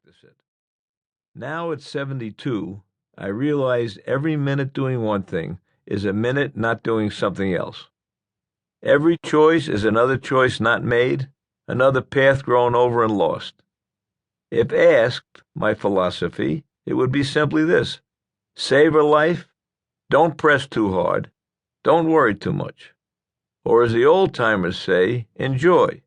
practice it. Now at 72, I realize every minute doing one thing is a minute not doing something else. Every choice is another choice not made, another path grown over and lost. If asked, my philosophy, it would be simply this: savor life, don't press too hard, don't worry too much. Or as the old-timers say, enjoy.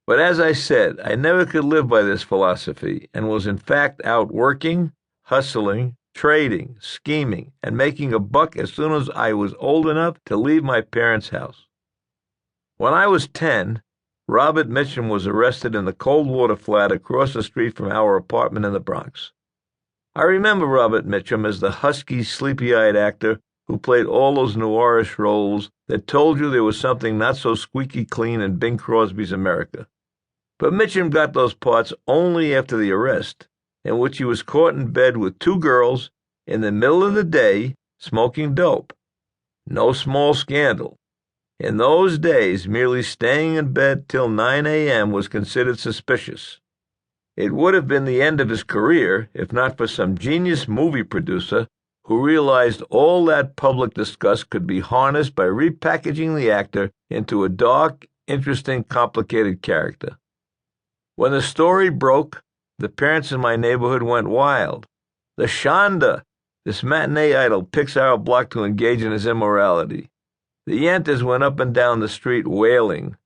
But as I said, I never could live by this philosophy and was in fact out working, hustling, trading, scheming, and making a buck as soon as I was old enough to leave my parents' house. When I was 10, Robert Mitchum was arrested in the cold water flat across the street from our apartment in the Bronx. I remember Robert Mitchum as the husky, sleepy-eyed actor who played all those noirish roles that told you there was something not so squeaky clean in Bing Crosby's America. But Mitchum got those parts only after the arrest, in which he was caught in bed with two girls in the middle of the day smoking dope. No small scandal. In those days, merely staying in bed till 9 a.m. was considered suspicious. It would have been the end of his career if not for some genius movie producer who realized all that public disgust could be harnessed by repackaging the actor into a dark, interesting, complicated character. When the story broke, the parents in my neighborhood went wild. The Shonda! This matinee idol picks our block to engage in his immorality. The Yantas went up and down the street wailing.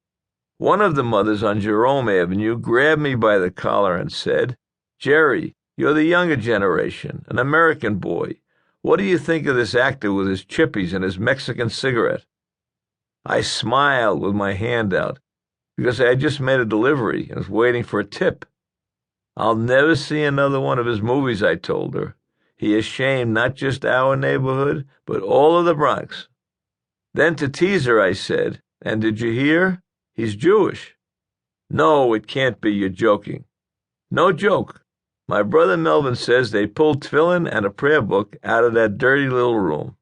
One of the mothers on Jerome Avenue grabbed me by the collar and said, "Jerry, you're the younger generation, an American boy. What do you think of this actor with his chippies and his Mexican cigarette?" I smiled with my hand out, because I had just made a delivery and was waiting for a tip. "I'll never see another one of his movies," I told her. "He has shamed not just our neighborhood, but all of the Bronx." Then to tease her, I said, "And did you hear? He's Jewish." "No, it can't be. You're joking." "No joke. My brother Melvin says they pulled tefillin and a prayer book out of that dirty little room."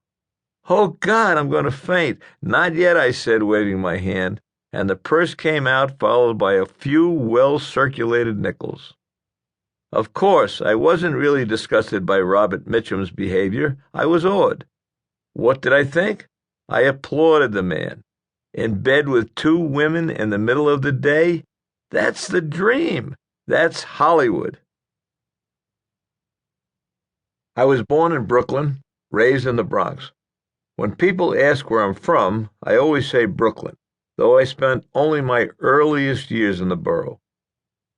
"Oh, God, I'm going to faint." "Not yet," I said, waving my hand, and the purse came out, followed by a few well-circulated nickels. Of course, I wasn't really disgusted by Robert Mitchum's behavior. I was awed. What did I think? I applauded the man. In bed with two women in the middle of the day? That's the dream. That's Hollywood. I was born in Brooklyn, raised in the Bronx. When people ask where I'm from, I always say Brooklyn, though I spent only my earliest years in the borough.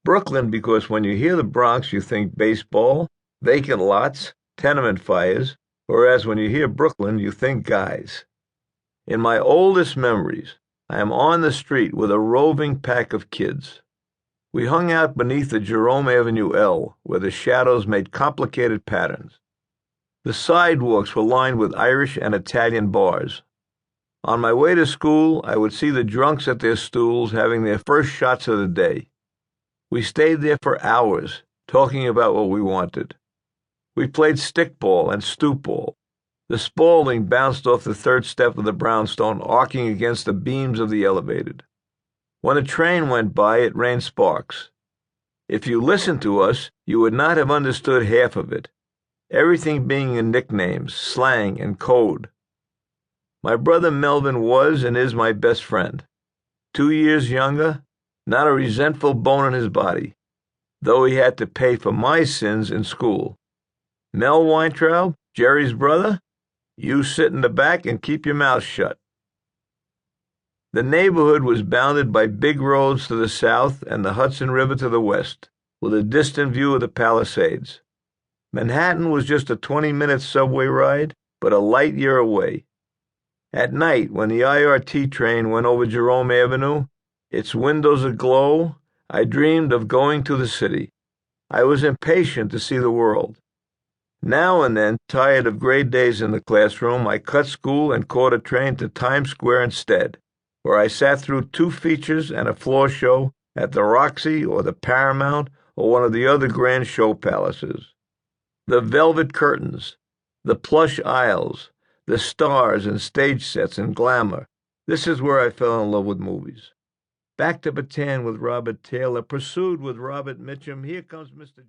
Brooklyn because when you hear the Bronx, you think baseball, vacant lots, tenement fires, whereas when you hear Brooklyn, you think guys. In my oldest memories, I am on the street with a roving pack of kids. We hung out beneath the Jerome Avenue L, where the shadows made complicated patterns. The sidewalks were lined with Irish and Italian bars. On my way to school, I would see the drunks at their stools having their first shots of the day. We stayed there for hours, talking about what we wanted. We played stickball and stoop ball. The Spalding bounced off the third step of the brownstone, arcing against the beams of the elevated. When a train went by, it rained sparks. If you listened to us, you would not have understood half of it, everything being in nicknames, slang, and code. My brother Melvin was and is my best friend. 2 years younger, not a resentful bone in his body, though he had to pay for my sins in school. Mel Weintraub, Jerry's brother, you sit in the back and keep your mouth shut. The neighborhood was bounded by big roads to the south and the Hudson River to the west, with a distant view of the Palisades. Manhattan was just a 20-minute subway ride, but a light year away. At night, when the IRT train went over Jerome Avenue, its windows aglow, I dreamed of going to the city. I was impatient to see the world. Now and then, tired of gray days in the classroom, I cut school and caught a train to Times Square instead, where I sat through 2 features and a floor show at the Roxy or the Paramount or one of the other grand show palaces. The velvet curtains, the plush aisles, the stars and stage sets and glamour. This is where I fell in love with movies. Back to Bataan with Robert Taylor, pursued with Robert Mitchum. Here comes Mr.